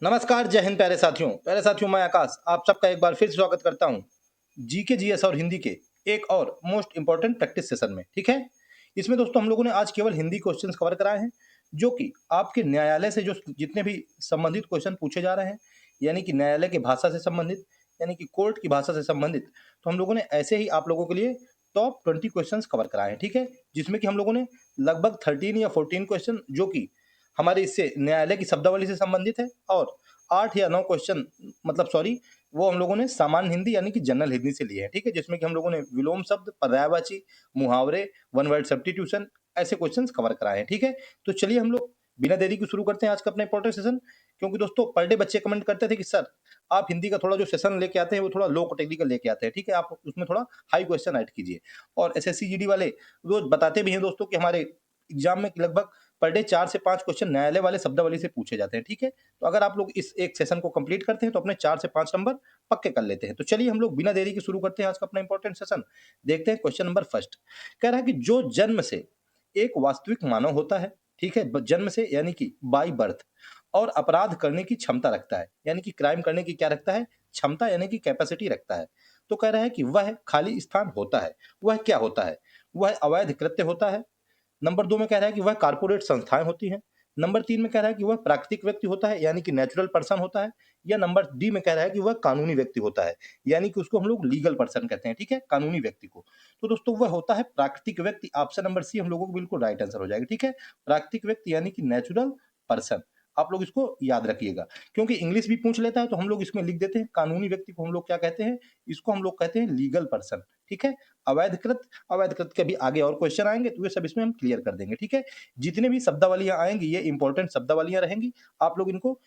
नमस्कार, जय हिंद प्यारे साथियों मैं आकाश आप सबका एक बार फिर से स्वागत करता हूँ जीके जीएस और हिंदी के एक और मोस्ट इंपॉर्टेंट प्रैक्टिस सेशन में। ठीक है, इसमें दोस्तों हम लोगों ने आज केवल हिंदी क्वेश्चंस कवर कराए हैं, जो कि आपके न्यायालय से जो जितने भी संबंधित क्वेश्चन पूछे जा रहे हैं, यानी कि न्यायालय की भाषा से संबंधित, यानी कि कोर्ट की भाषा से संबंधित, तो हम लोगों ने ऐसे ही आप लोगों के लिए टॉप 20 क्वेश्चंस कवर कराए हैं। ठीक है, जिसमें कि हम लोगों ने लगभग 13 या 14 क्वेश्चन जो कि हमारे इससे न्यायालय की शब्दावली से संबंधित है, और 8 या 9 क्वेश्चन मतलब सॉरी वो हम लोगों ने सामान्य हिंदी यानी कि जनरल हिंदी से लिए हैं। ठीक है, जिसमें कि हम लोगों ने विलोम शब्द, पर्यायवाची, मुहावरे, वन वर्ड सब्स्टिट्यूशन ऐसे क्वेश्चंस कवर कराए हैं। ठीक है, तो चलिए हम लोग बिना देरी के शुरू करते हैं आज का अपना इंपॉर्टेंट सेशन। क्योंकि दोस्तों पर डे बच्चे कमेंट करते थे कि सर आप हिंदी का थोड़ा जो सेशन लेके आते हैं वो थोड़ा लो कैटेगरी का लेके आते हैं। ठीक है, आप उसमें थोड़ा हाई क्वेश्चन ऐड कीजिए। और एसएससी जीडी वाले रोज बताते भी हैं दोस्तों कि हमारे एग्जाम में लगभग पर डे 4 से 5 क्वेश्चन न्यायालय वाले शब्दावली से पूछे जाते हैं। ठीक है, तो अगर आप लोग इस एक सेशन को कंप्लीट करते हैं तो अपने 4 से 5 नंबर पक्के कर लेते हैं। तो चलिए हम लोग बिना देरी के शुरू करते हैं आज का अपना इंपॉर्टेंट सेशन। देखते हैं क्वेश्चन नंबर फर्स्ट। कह रहा है कि जो जन्म से एक वास्तविक मानव होता है, ठीक है, जन्म से यानी कि बाय बर्थ, और अपराध करने की क्षमता रखता है, यानी कि क्राइम करने की क्या रखता है, क्षमता यानी कि कैपेसिटी रखता है। तो कह रहा है कि वह खाली स्थान होता है। वह क्या होता है? वह अवैध कृत्य होता है। नंबर 2 में कह रहा है कि वह कारपोरेट संस्थाएं होती हैं। नंबर 3 में कह रहा है कि वह प्राकृतिक व्यक्ति होता है, यानी कि नेचुरल पर्सन होता है। या नंबर डी में कह रहा है कि वह कानूनी व्यक्ति होता है, यानी कि उसको हम लोग लीगल पर्सन कहते हैं। ठीक है, कानूनी व्यक्ति को। तो दोस्तों वह होता है प्राकृतिक व्यक्ति। ऑप्शन नंबर सी हम लोगों को बिल्कुल राइट आंसर हो जाएगा। ठीक है, प्राकृतिक व्यक्ति यानी कि नेचुरल पर्सन। आप लोग इसको याद रखिएगा, क्योंकि इंग्लिश भी पूछ लेता है तो हम लोग इसमें लिख देते हैं कानूनी व्यक्ति को हम लोग क्या कहते हैं, इसको हम लोग कहते हैं लीगल पर्सन। ठीक है, अवैधकृत, अवैधकृत के भी आगे और क्वेश्चन आएंगे तो ये सब इसमें हम क्लियर कर देंगे। ठीक है, जितने भी शब्दावलियां आएंगी ये इंपॉर्टेंट शब्दावलियां रहेंगी। आप लोग इनको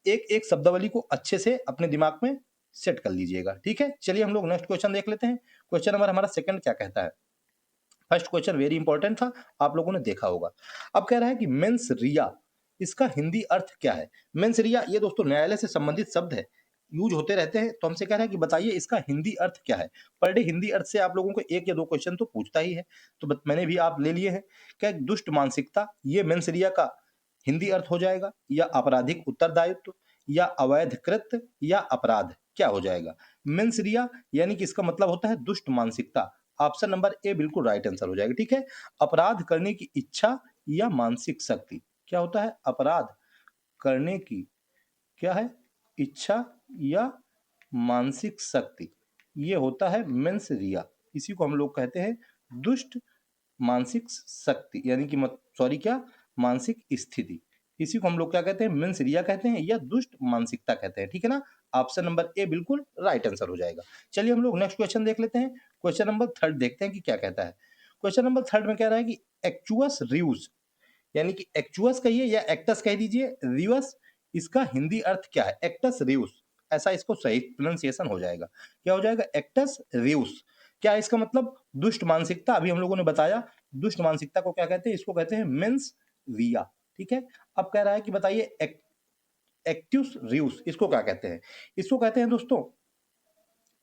एक एक शब्दावली को अच्छे से अपने दिमाग में सेट कर लीजिएगा। ठीक है, चलिए हम लोग नेक्स्ट क्वेश्चन देख लेते हैं। क्वेश्चन नंबर हमारा सेकंड क्या कहता है। फर्स्ट क्वेश्चन वेरी इंपॉर्टेंट था, आप लोगों ने देखा होगा। अब कह रहा है कि मेंस रिया, इसका हिंदी अर्थ क्या है। मेंस रिया ये दोस्तों न्यायालय से संबंधित शब्द है, यूज होते रहते हैं। तो हमसे कह रहा है कि बताइए इसका हिंदी अर्थ क्या है। पर डे हिंदी अर्थ से आप लोगों को एक या दो क्वेश्चन तो पूछता ही है, तो मैंने भी आप ले लिए हैं। क्या दुष्ट मानसिकता, ये मेंस रिया का हिंदी अर्थ हो जाएगा, या आपराधिक उत्तरदायित्व, या अवैध कृत्य, या अपराध, क्या हो जाएगा। मेंस रिया यानी कि इसका मतलब होता है दुष्ट मानसिकता। ऑप्शन नंबर ए बिल्कुल राइट आंसर हो जाएगा। ठीक है, अपराध करने की इच्छा या मानसिक शक्ति, क्या होता है, अपराध करने की क्या है, इच्छा या मानसिक शक्ति, ये होता है मेंस रिया। इसी को हम लोग कहते हैं दुष्ट मानसिक शक्ति, यानी कि सॉरी क्या, मानसिक स्थिति। इसी को हम लोग क्या कहते हैं, मेंस रिया कहते हैं या दुष्ट मानसिकता कहते हैं। ठीक है ना, ऑप्शन नंबर ए बिल्कुल राइट आंसर हो जाएगा। चलिए हम लोग नेक्स्ट क्वेश्चन देख लेते हैं। क्वेश्चन नंबर थर्ड देखते हैं कि क्या कहता है। क्वेश्चन नंबर थर्ड में कह रहा है कि एक्चुअस रियूस, यानी कि एक्चुअस कहिए या एक्टस कह दीजिए, रिवस, इसका हिंदी अर्थ क्या है। एक्टस रियूस, ऐसा इसको सही प्रोनाउंसिएशन हो जाएगा। क्या हो जाएगा, एक्टस रियूस। क्या है इसका मतलब, दुष्ट मानसिकता। अभी हम लोगों ने बताया दुष्ट मानसिकता को क्या कहते हैं, इसको कहते हैं मेंस रिया। ठीक है, अब कह रहा है कि बताइए एक्ट्यूस रियूस इसको क्या कहते हैं। इसको कहते हैं दोस्तों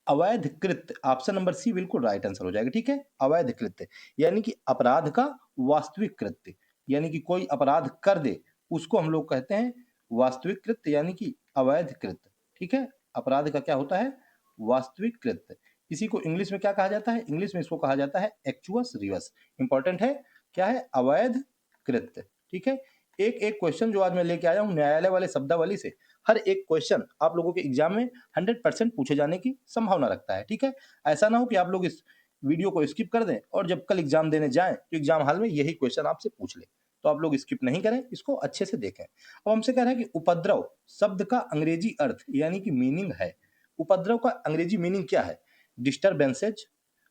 अवैध कृत्य। ऑप्शन नंबर सी बिल्कुल राइट आंसर हो जाएगा। ठीक है, अवैध कृत्य यानी कि अपराध का वास्तविक कृत्य, यानी कि कोई अपराध कर दे उसको हम लोग कहते हैं वास्तविक कृत्य, यानी कि अवैध कृत्य। ठीक है, अपराध का क्या होता है, वास्तविक कृत्य। इसी को इंग्लिश में क्या कहा जाता है, इंग्लिश में इसको कहा जाता है एक्चुअस रिवर्स। इंपॉर्टेंट है, क्या है, अवैध कृत्य। ठीक है, एक एक क्वेश्चन जो आज मैं लेके आया हूं न्यायालय वाले शब्दावली से, हर एक क्वेश्चन आप लोगों के एग्जाम में 100% पूछे जाने की संभावना रखता है। ठीक है, ऐसा ना हो कि आप लोग इस वीडियो को स्किप कर दें और जब कल एग्जाम देने जाएं तो एग्जाम हॉल में यही क्वेश्चन आपसे पूछ ले। तो आप लोग स्किप नहीं करें, इसको अच्छे से देखें। अब हमसे कह रहा है कि उपद्रव शब्द का अंग्रेजी अर्थ यानी कि मीनिंग है। उपद्रव का अंग्रेजी मीनिंग क्या है, डिस्टर्बेंसेज,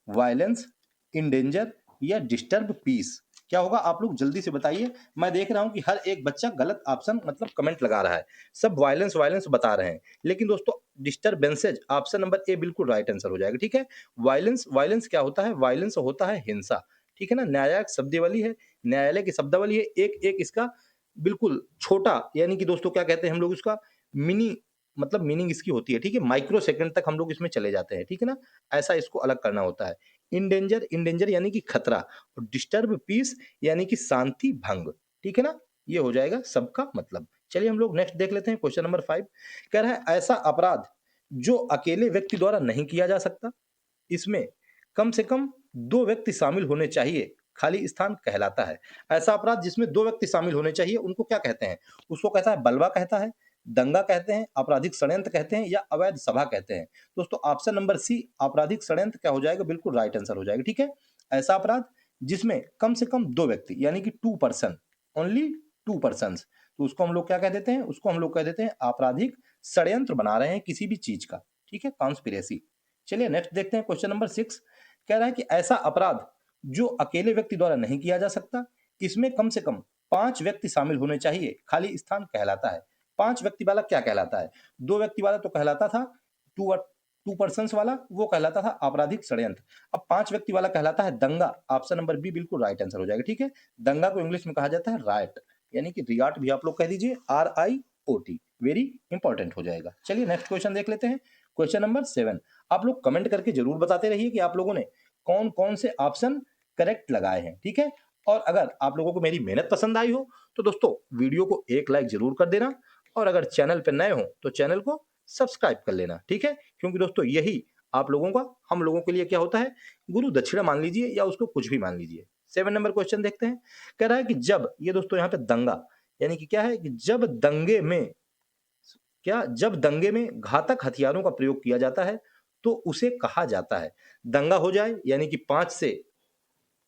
वायलेंस, इंडेंजर, या डिस्टर्ब पीस, क्या होगा आप लोग जल्दी से बताइए। मैं देख रहा हूं कि हर एक बच्चा गलत ऑप्शन मतलब कमेंट लगा रहा है, सब वायलेंस वायलेंस बता रहे हैं, लेकिन दोस्तों डिस्टर्बेंसेज ऑप्शन नंबर ए बिल्कुल राइट आंसर हो जाएगा। ठीक है, वायलेंस, वायलेंस क्या होता है, वायलेंस होता है हिंसा। ठीक है ना, न्यायिक शब्दावली है, न्यायालय की शब्दावली है, एक एक इसका बिल्कुल छोटा, यानी कि दोस्तों क्या कहते हैं हम लोग इसका मिनी मतलब मीनिंग इसकी होती है। ठीक है, माइक्रो सेकंड तक हम लोग इसमें चले जाते हैं। ठीक है ना, ऐसा इसको अलग करना होता है। इंडेंजर, इंडेंजर यानी कि खतरा, और डिस्टर्ब पीस यानी कि शांति भंग। ठीक है ना, ये हो जाएगा सबका मतलब। चलिए हम लोग नेक्स्ट देख लेते हैं क्वेश्चन नंबर 5। कह रहा है ऐसा अपराध जो अकेले व्यक्ति द्वारा नहीं किया जा सकता, इसमें कम से कम 2 व्यक्ति शामिल होने चाहिए, खाली स्थान कहलाता है। ऐसा अपराध जिसमें 2 व्यक्ति शामिल होने चाहिए उनको क्या कहते हैं? उसको कहता है बलवा कहता है, दंगा कहते हैं, आपराधिक षड्यंत्र कहते हैं या अवैध सभा कहते हैं। दोस्तों ऑप्शन नंबर सी आपराधिक षड्यंत्र क्या हो जाएगा? बिल्कुल राइट आंसर हो जाएगा। ठीक है? ऐसा अपराध जिसमें कम से कम 2 व्यक्ति यानी कि 2 पर्सन, ओनली 2 पर्सन्स, तो उसको हम लोग क्या कह देते हैं? उसको हम लोग कह देते हैं आपराधिक षड्यंत्र बना रहे हैं किसी भी चीज का। ठीक है? कॉन्स्पिरेसी। चलिए नेक्स्ट देखते हैं क्वेश्चन नंबर 6। कह रहा है कि ऐसा अपराध जो अकेले व्यक्ति द्वारा नहीं किया जा सकता, इसमें कम से कम 5 व्यक्ति शामिल होने चाहिए, खाली स्थान कहलाता है। 5 व्यक्ति वाला क्या कहलाता है? 2 व्यक्ति वाला तो कहलाता था टू पर्सन वाला, वो कहलाता था आपराधिक षड्यंत्र। अब 5 व्यक्ति वाला कहलाता है दंगा। ऑप्शन नंबर बी बिल्कुल राइट आंसर हो जाएगा। ठीक है? दंगा को इंग्लिश में कहा जाता है रायट, यानी कि रियाट भी आप लोग कह दीजिए, RIOT, वेरी इंपॉर्टेंट हो जाएगा। चलिए नेक्स्ट क्वेश्चन देख लेते हैं क्वेश्चन नंबर 7। आप लोग कमेंट करके जरूर बताते रहिए कि आप लोगों ने कौन कौन से ऑप्शन करेक्ट लगाए हैं। ठीक है? और अगर आप लोगों को मेरी मेहनत पसंद आई हो तो दोस्तों वीडियो को एक लाइक जरूर कर देना, और अगर चैनल पर नए हो तो चैनल को सब्सक्राइब कर लेना। ठीक है? क्योंकि दोस्तों यही आप लोगों का हम लोगों के लिए क्या होता है? गुरु दक्षिणा मान लीजिए या उसको कुछ भी मान लीजिए। 7 नंबर क्वेश्चन देखते हैं। कह रहा है कि जब, ये दोस्तों यहाँ पे दंगा यानी कि क्या है कि जब दंगे में घातक हथियारों का प्रयोग किया जाता है तो उसे कहा जाता है। दंगा हो जाए यानी कि 5 से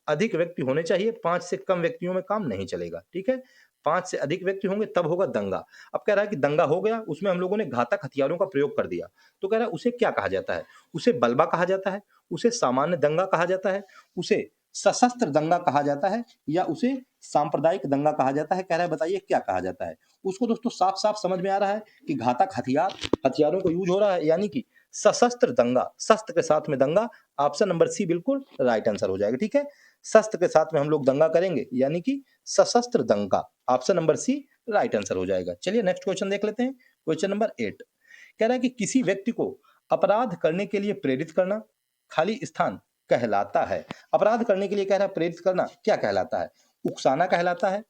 अधिक व्यक्ति होने चाहिए, 5 से कम व्यक्तियों में काम नहीं चलेगा। ठीक है? 5 से अधिक व्यक्ति होंगे तब होगा दंगा। अब कह रहा है कि दंगा हो गया, उसमें हम लोगों ने घातक हथियारों का प्रयोग कर दिया, तो कह रहा है उसे क्या कहा जाता है? उसे बलवा कहा जाता है, उसे सामान्य दंगा कहा जाता है, उसे सशस्त्र दंगा कहा जाता है, या उसे सांप्रदायिक दंगा कहा जाता है? कह रहा है बताइए क्या कहा जाता है? उसको दोस्तों साफ साफ समझ में आ रहा है कि घातक हथियारों को यूज हो रहा है, यानी कि सशस्त्र दंगा, शस्त्र के साथ में दंगा। ऑप्शन नंबर सी बिल्कुल राइट आंसर हो जाएगा। ठीक है? शस्त्र के साथ में हम लोग दंगा करेंगे यानी कि सशस्त्र दंगा। Option number C right answer हो जाएगा। चलिए नेक्स्ट क्वेश्चन देख लेते हैं क्वेश्चन नंबर 8। कह रहा है कि किसी व्यक्ति को अपराध करने के लिए प्रेरित करना, खाली स्थान कहलाता है। अपराध करने के लिए कह रहा है प्रेरित करना क्या कहलाता है? उकसाना कहलाता है,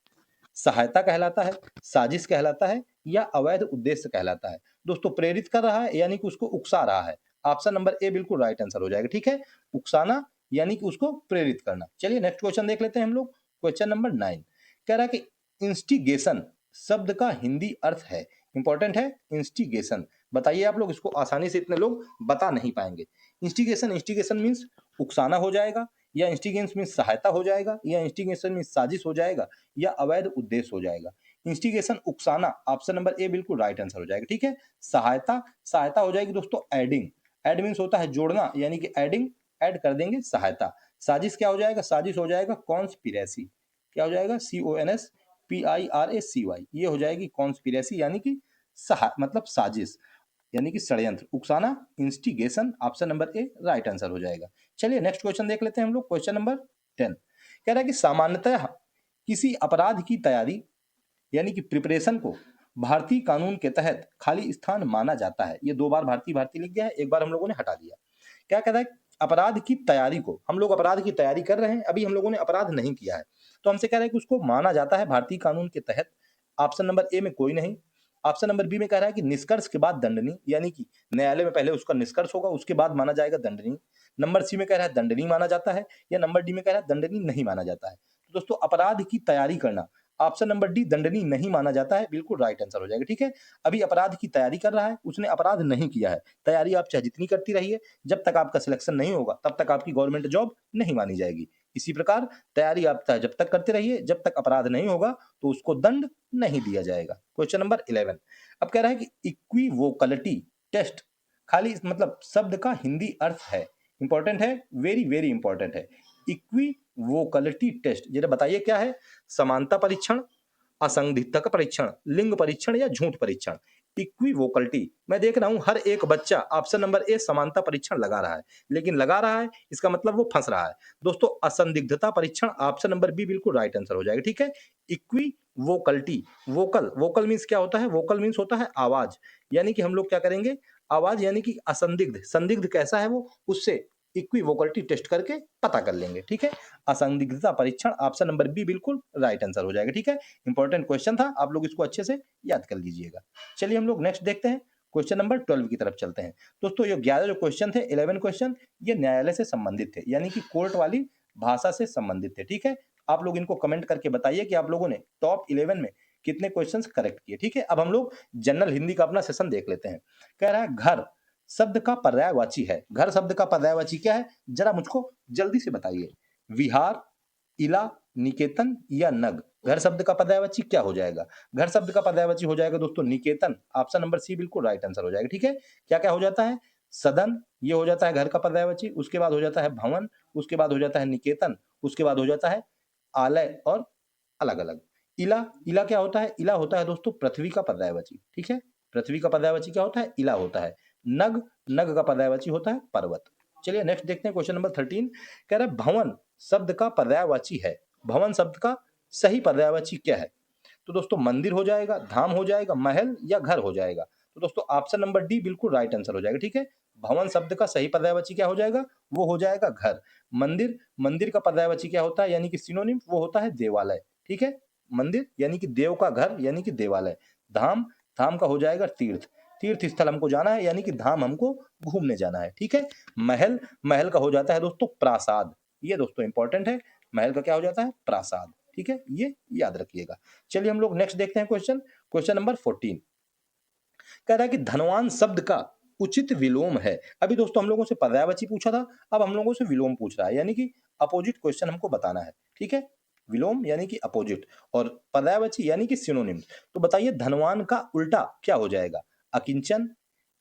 सहायता कहलाता है, साजिश कहलाता है या अवैध उद्देश्य कहलाता है? दोस्तों प्रेरित कर रहा है यानी कि उसको उकसा रहा है। ऑप्शन नंबर ए बिल्कुल राइट आंसर हो जाएगा। ठीक है? उकसाना यानी कि उसको प्रेरित करना। चलिए नेक्स्ट क्वेश्चन देख लेते हैं हम लोग क्वेश्चन नंबर 9। कह रहा है कि इंस्टिगेशन शब्द का हिंदी अर्थ है, इंपॉर्टेंट है, इंस्टिगेशन। बताइए आप लोग, इसको आसानी से इतने लोग बता नहीं पाएंगे। इंस्टिगेशन मीन्स उकसाना हो जाएगा, या इंस्टिगेशन मीन्स सहायता हो जाएगा, या इंस्टिगेशन मीन्स साजिश हो जाएगा, या अवैध उद्देश्य हो जाएगा। इंस्टिगेशन उकसाना, ऑप्शन नंबर ए बिल्कुल राइट आंसर हो जाएगा। ठीक है? सहायता हो जाएगी दोस्तों एडिंग। एड मीन्स होता है जोड़ना, यानी कि एडिंग, ऐड कर देंगे सहायता। साजिश क्या हो जाएगा? साजिश हो जाएगा कॉन्स्पिरेसी। क्या हो जाएगा? CONSPIRACY, ये हो जाएगी कॉन्स्पिरेसी, यानी कि मतलब साजिश, यानी कि षड्यंत्र। उकसाना, instigation, option number A right answer हो जाएगा। चलिए नेक्स्ट क्वेश्चन देख लेते हैं हम लोग क्वेश्चन नंबर 10। कह रहा है कि सामान्यतः किसी अपराध की तैयारी यानी कि प्रिपरेशन को भारतीय कानून के तहत खाली स्थान माना जाता है। ये 2 बार भारतीय भारतीय लिख गया है, एक बार हम लोगों ने हटा दिया। क्या कहता है? अपराध की तैयारी को, हम लोग अपराध की तैयारी कर रहे हैं, अभी हम लोगों ने अपराध नहीं किया है, तो हमसे कह रहा है कि उसको माना जाता है भारतीय कानून के तहत। ऑप्शन नंबर ए में कोई नहीं। ऑप्शन नंबर बी में कह रहा है कि निष्कर्ष के बाद दंडनीय, यानी कि न्यायालय में पहले उसका निष्कर्ष होगा, उसके बाद माना जाएगा दंडनीय। नंबर सी में कह रहा है दंडनीय माना जाता है, या नंबर डी में कह रहा है दंडनीय नहीं माना जाता है। तो दोस्तों अपराध की तैयारी करना, ऑप्शन नंबर डी दंडनीय नहीं माना जाता है, बिल्कुल राइट आंसर हो जाएगा। ठीक है? अभी अपराध की तैयारी कर रहा है, उसने अपराध नहीं किया है। तैयारी आप चाहे जितनी करती रहिए, जब तक आपका सिलेक्शन नहीं होगा तब तक आपकी गवर्नमेंट जॉब नहीं मानी जाएगी। इसी प्रकार तैयारी आप जब तक करते रहिए, जब तक अपराध नहीं होगा तो उसको दंड नहीं दिया जाएगा। Question number 11। अब कह रहा है कि इक्विवोकलिटी टेस्ट, खाली मतलब शब्द का हिंदी अर्थ है, इंपॉर्टेंट है, वेरी वेरी इंपॉर्टेंट है। इक्विवोकलिटी टेस्ट, जरा बताइए क्या है? समानता परीक्षण, असंदिग्धता परीक्षण, लिंग परीक्षण या झूठ परीक्षण? इक्विवोकलिटी, मैं देख रहा हूं हर एक बच्चा ऑप्शन नंबर ए समानता परीक्षण लगा रहा है, लेकिन लगा रहा है इसका मतलब वो फंस रहा है। दोस्तों असंदिग्धता परीक्षण, ऑप्शन नंबर बी बिल्कुल राइट आंसर हो जाएगा। ठीक है? इक्विवोकलिटी, वोकल मीन्स क्या होता है? वोकल मीन्स होता है आवाज, यानी कि हम लोग क्या करेंगे? आवाज, यानी कि असंदिग्ध, संदिग्ध कैसा है वो, उससे इक्विवोकलिटी टेस्ट करके पता कर लेंगे, ठीक है। असंदिग्धता परीक्षण ऑप्शन नंबर बी बिल्कुल राइट आंसर हो जाएगा, ठीक है। इंपॉर्टेंट क्वेश्चन था, आप लोग इसको अच्छे से याद कर लीजिएगा। चलिए हम लोग नेक्स्ट देखते हैं, क्वेश्चन नंबर 12 की तरफ चलते हैं। दोस्तों ये 11 जो क्वेश्चन थे, 11 क्वेश्चन ये न्यायालय से संबंधित थे, यानी कि कोर्ट वाली भाषा से संबंधित थे, ठीक है। आप लोग इनको कमेंट करके बताइए कि आप लोगों ने टॉप 11 में कितने क्वेश्चंस करेक्ट किए, ठीक है। अब हम लोग जनरल हिंदी का अपना सेशन देख लेते हैं। कह रहा है घर शब्द का पर्यायवाची है। घर शब्द का पर्यायवाची क्या है, जरा मुझको जल्दी से बताइए। विहार, इला, निकेतन या नग। घर शब्द का पर्यायवाची क्या हो जाएगा? घर शब्द का पर्यायवाची हो जाएगा दोस्तों निकेतन। ऑप्शन नंबर सी बिल्कुल राइट आंसर हो जाएगा, ठीक है। क्या क्या हो जाता है? सदन, ये हो जाता है घर का पर्यायवाची। उसके बाद हो जाता है भवन, उसके बाद हो जाता है निकेतन, उसके बाद हो जाता है आलय और अलग अलग। इला, इला क्या होता है? इला होता है दोस्तों पृथ्वी का पर्यायवाची, ठीक है। पृथ्वी का पर्यायवाची क्या होता है? इला होता है। नग, नग का पर्यायवाची होता है पर्वत। चलिए नेक्स्ट देखते हैं क्वेश्चन नंबर 13। कह रहा है भवन शब्द का पर्यायवाची है। भवन शब्द का सही पर्यायवाची क्या है? तो दोस्तों मंदिर हो जाएगा, धाम हो जाएगा, महल या घर हो जाएगा। तो दोस्तों ऑप्शन नंबर डी बिल्कुल राइट आंसर हो जाएगा, ठीक है। भवन शब्द का सही पर्यायवाची क्या हो जाएगा? वो हो जाएगा घर। मंदिर, मंदिर का पर्यायवाची क्या होता है, यानी कि सिनोनिम, वो होता है देवालय, ठीक है। मंदिर यानी कि देव का घर यानी कि देवालय। धाम, धाम का हो जाएगा तीर्थ। तीर्थ स्थल हमको जाना है यानी कि धाम हमको घूमने जाना है, ठीक है। महल, महल का हो जाता है दोस्तों प्रासाद। ये दोस्तों इंपॉर्टेंट है, महल का क्या हो जाता है? प्रासाद, ठीक है, ये याद रखिएगा। चलिए हम लोग नेक्स्ट देखते हैं क्वेश्चन, क्वेश्चन नंबर 14। कह रहा है कि धनवान शब्द का उचित विलोम है। अभी दोस्तों हम लोगों से पर्यायवाची पूछा था, अब हम लोगों से विलोम पूछ रहा है, यानी कि अपोजिट क्वेश्चन हमको बताना है, ठीक है। विलोम यानी कि अपोजिट और पर्यायवाची यानी कि सिनोनिम। तो बताइए धनवान का उल्टा क्या हो जाएगा? अकिंचन,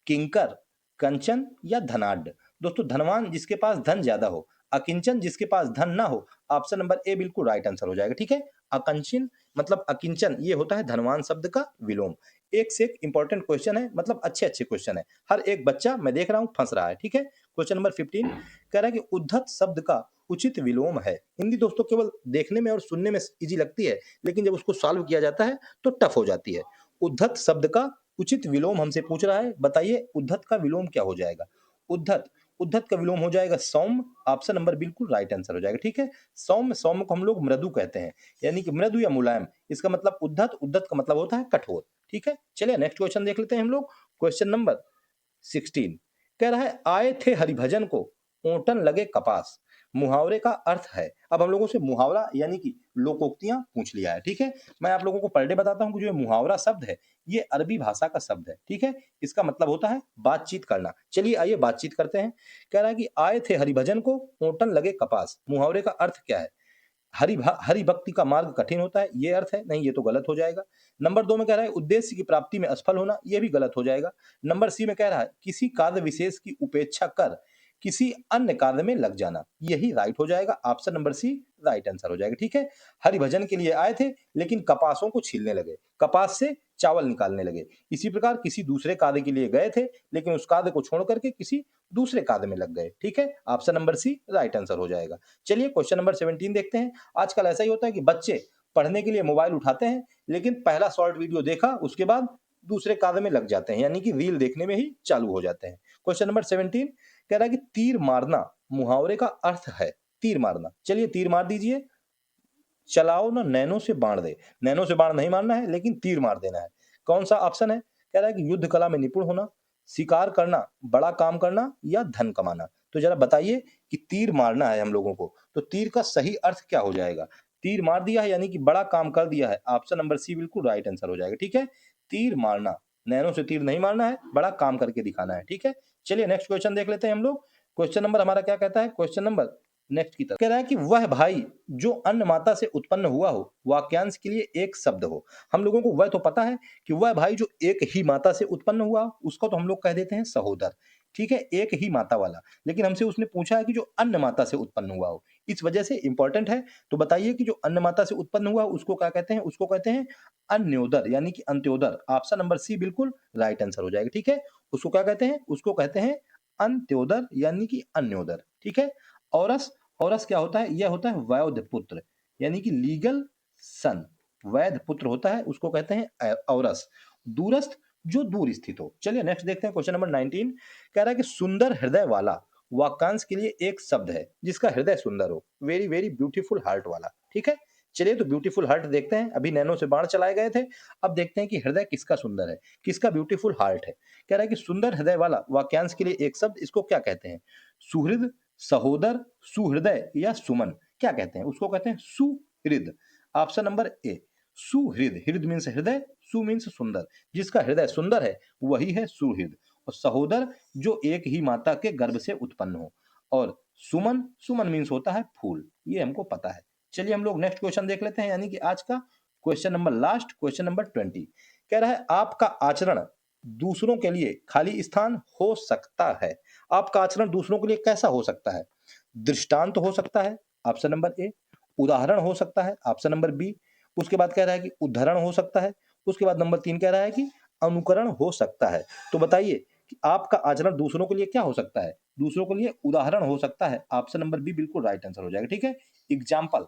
किंकर, कंचन या धनाढ्य। दोस्तों धनवान जिसके पास धन ज्यादा हो, अकिंचन जिसके पास धन ना हो। ऑप्शन नंबर ए बिल्कुल राइट आंसर हो जाएगा, ठीक है। अकंचन मतलब अकिंचन, ये होता है धनवान शब्द का विलोम। एक से एक इंपॉर्टेंट क्वेश्चन है, मतलब अच्छे अच्छे क्वेश्चन है। हर एक बच्चा मैं देख रहा हूं फंस रहा है, ठीक है। क्वेश्चन नंबर 15 कह रहा है कि उद्धत शब्द का उचित विलोम है। हिंदी दोस्तों केवल देखने में और सुनने में इजी लगती है, लेकिन जब उसको सॉल्व किया जाता है तो टफ हो जाती है। उद्धत शब्द का उचित विलोम हमसे पूछ रहा है, बताइए उद्धत का विलोम क्या हो जाएगा? उद्धत, उद्धत का विलोम हो जाएगा सौम्य। ऑप्शन नंबर बिल्कुल राइट आंसर हो जाएगा, ठीक है। सौम्य, सौम्य को हम लोग मृदु कहते हैं, यानी कि मृदु या मुलायम। इसका मतलब उद्धत, उद्धत का मतलब होता है कठोर, ठीक है। चलिए नेक्स्ट क्वेश्चन देख लेते हैं हम लोग, क्वेश्चन नंबर 16। कह रहा है आए थे हरिभजन को ओटन लगे कपास। मुहावरे का अर्थ है। अब हम लोगों से मुहावरा यानी कि लोकोक्तियां पूछ लिया है, ठीक है। मैं आप लोगों को पर डे बताता हूं कि जो ये मुहावरा शब्द है ये अरबी भाषा का शब्द है, ठीक है। इसका मतलब होता है बातचीत करना। चलिए आइए बातचीत करते हैं। कह रहा है कि आए थे हरिभजन को ओटन लगे कपास। मुहावरे का अर्थ क्या है? हरि भक्ति का मार्ग कठिन होता है, ये अर्थ है। नहीं, ये तो गलत हो जाएगा। नंबर 2 में कह रहा है उद्देश्य की प्राप्ति में असफल होना, ये भी गलत हो जाएगा। नंबर सी में कह रहा है किसी कार्य विशेष की उपेक्षा कर किसी अन्य कार्य में लग जाना, यही राइट हो जाएगा। Option number C right answer हो जाएगा, ठीक है। हरिभजन के लिए आए थे लेकिन कपासों को छीलने लगे, कपास से चावल निकालने लगे। इसी प्रकार किसी दूसरे कार्य के लिए गए थे लेकिन उस कार्य को छोड़ करके किसी दूसरे कार्य में लग गए, ठीक है। Option number C right answer हो जाएगा। चलिए क्वेश्चन नंबर 17 देखते हैं। आजकल ऐसा ही होता है कि बच्चे पढ़ने के लिए मोबाइल उठाते हैं लेकिन पहला शॉर्ट वीडियो देखा उसके बाद दूसरे कार्य में लग जाते हैं, यानी कि रील देखने में ही चालू हो जाते हैं। क्वेश्चन नंबर 17 कह रहा है कि तीर मारना मुहावरे का अर्थ है। तीर मारना, चलिए तीर मार दीजिए। चलाओ ना नैनो से बाण दे। नैनो से बाण नहीं मारना है लेकिन तीर मार देना है। कौन सा ऑप्शन है? कह रहा है कि युद्ध कला में निपुण होना, शिकार करना, बड़ा काम करना या धन कमाना। तो जरा बताइए कि तीर मारना है हम लोगों को, तो तीर का सही अर्थ क्या हो जाएगा? तीर मार दिया है यानी कि बड़ा काम कर दिया है। ऑप्शन नंबर सी बिल्कुल राइट आंसर हो जाएगा, ठीक है। तीर मारना, नैनो से तीर नहीं मारना है, बड़ा काम करके दिखाना है, ठीक है। चलिए नेक्स्ट क्वेश्चन देख लेते हैं हम लोग। क्वेश्चन नंबर हमारा क्या कहता है? क्वेश्चन नंबर नेक्स्ट की तरफ कह रहा है कि वह भाई जो अन्न माता से उत्पन्न हुआ हो, वाक्यांश के लिए एक शब्द हो। हम लोगों को वह तो पता है कि वह भाई जो एक ही माता से उत्पन्न हुआ उसको तो हम लोग कह देते हैं सहोदर, ठीक है, एक ही माता वाला। लेकिन हमसे उसने पूछा है कि जो अन्न माता से उत्पन्न हुआ हो, इस वजह से इंपॉर्टेंट है। तो बताइए कि जो अन्न माता से उत्पन्न हुआ उसको क्या कहते हैं? उसको कहते हैं अन्योदर यानी कि अंत्योदर। ऑप्शन नंबर सी बिल्कुल राइट आंसर हो जाएगा, ठीक है। उसको क्या कहते हैं? उसको कहते हैं अंत्योदर यानी कि अन्योदर, ठीक है। औरस, औरस क्या होता है? यह होता है वैध पुत्र यानी कि लीगल सन। वैध पुत्र होता है उसको कहते हैं औरस। दूरस्थ जो दूर स्थित हो। चलिए नेक्स्ट देखते हैं क्वेश्चन नंबर 19। कह रहा है कि सुंदर हृदय वाला वाक्यांश के लिए एक शब्द है जिसका हृदय सुंदर हो, वेरी वेरी ब्यूटीफुल हार्ट वाला। ठीक है, चलिए तो ब्यूटीफुल हार्ट देखते हैं। अभी नैनो से बाण चलाए गए थे, अब देखते हैं कि हृदय किसका सुंदर है, किसका ब्यूटीफुल हार्ट है। कह रहा है कि सुंदर हृदय वाला वाक्यांश के लिए एक शब्द, इसको क्या कहते हैं? सुहृद, सहोदर, सुहृदय या सुमन, क्या कहते हैं? उसको कहते हैं सुहृद। ऑप्शन नंबर ए, सुहृद। हृद मीन्स हृदय, सु मीन्स सुंदर। जिसका हृदय सुंदर है वही है सुहृद। और सहोदर जो एक ही माता के गर्भ से उत्पन्न हो। और सुमन, सुमन मीन्स होता है फूल, ये हमको पता है। चलिए हम लोग नेक्स्ट क्वेश्चन देख लेते हैं, यानी कि आज का question number last, question number 20। कह रहा है आपका आचरण दूसरों के लिए खाली स्थान हो सकता है। आपका आचरण दूसरों के लिए कैसा हो सकता है? दृष्टांत हो सकता है, ऑप्शन नंबर ए। उदाहरण हो सकता है, ऑप्शन नंबर बी। उसके बाद कह रहा है कि उद्धरण हो सकता है। उसके बाद नंबर 3 कह रहा है कि अनुकरण हो सकता है। तो बताइए कि आपका आचरण दूसरों के लिए क्या हो सकता है? दूसरों के लिए उदाहरण हो सकता है। ऑप्शन नंबर बी बिल्कुल राइट आंसर हो जाएगा। ठीक है, example,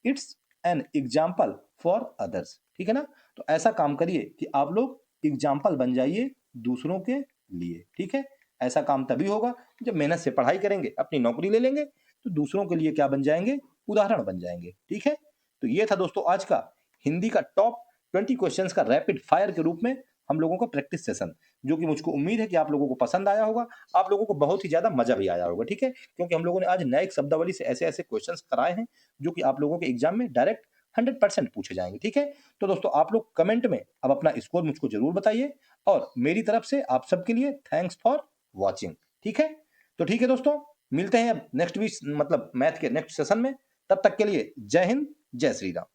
it's an example for others. ठीक है ना, तो ऐसा काम करिए कि आप लोग एग्जाम्पल बन जाइए दूसरों के लिए। ठीक है, ऐसा काम तभी होगा जब मेहनत से पढ़ाई करेंगे, अपनी नौकरी ले लेंगे, तो दूसरों के लिए क्या बन जाएंगे? उदाहरण बन जाएंगे। ठीक है, तो ये था दोस्तों आज का हिंदी का टॉप 20 क्वेश्चंस का रैपिड फायर के रूप में हम लोगों का प्रैक्टिस सेशन, जो कि मुझको उम्मीद है कि आप लोगों को पसंद आया होगा, आप लोगों को बहुत ही ज्यादा मजा भी आया होगा। ठीक है, क्योंकि हम लोगों ने आज नए शब्दावली से ऐसे ऐसे क्वेश्चंस कराए हैं जो कि आप लोगों के एग्जाम में डायरेक्ट 100% पूछे जाएंगे। ठीक है, तो दोस्तों आप लोग कमेंट में अब अपना स्कोर मुझको जरूर बताइए, और मेरी तरफ से आप सबके लिए थैंक्स फॉर वॉचिंग। ठीक है, तो ठीक है दोस्तों, मिलते हैं अब नेक्स्ट वीक, मतलब मैथ के नेक्स्ट सेशन में। तब तक के लिए जय हिंद, जय श्री राम।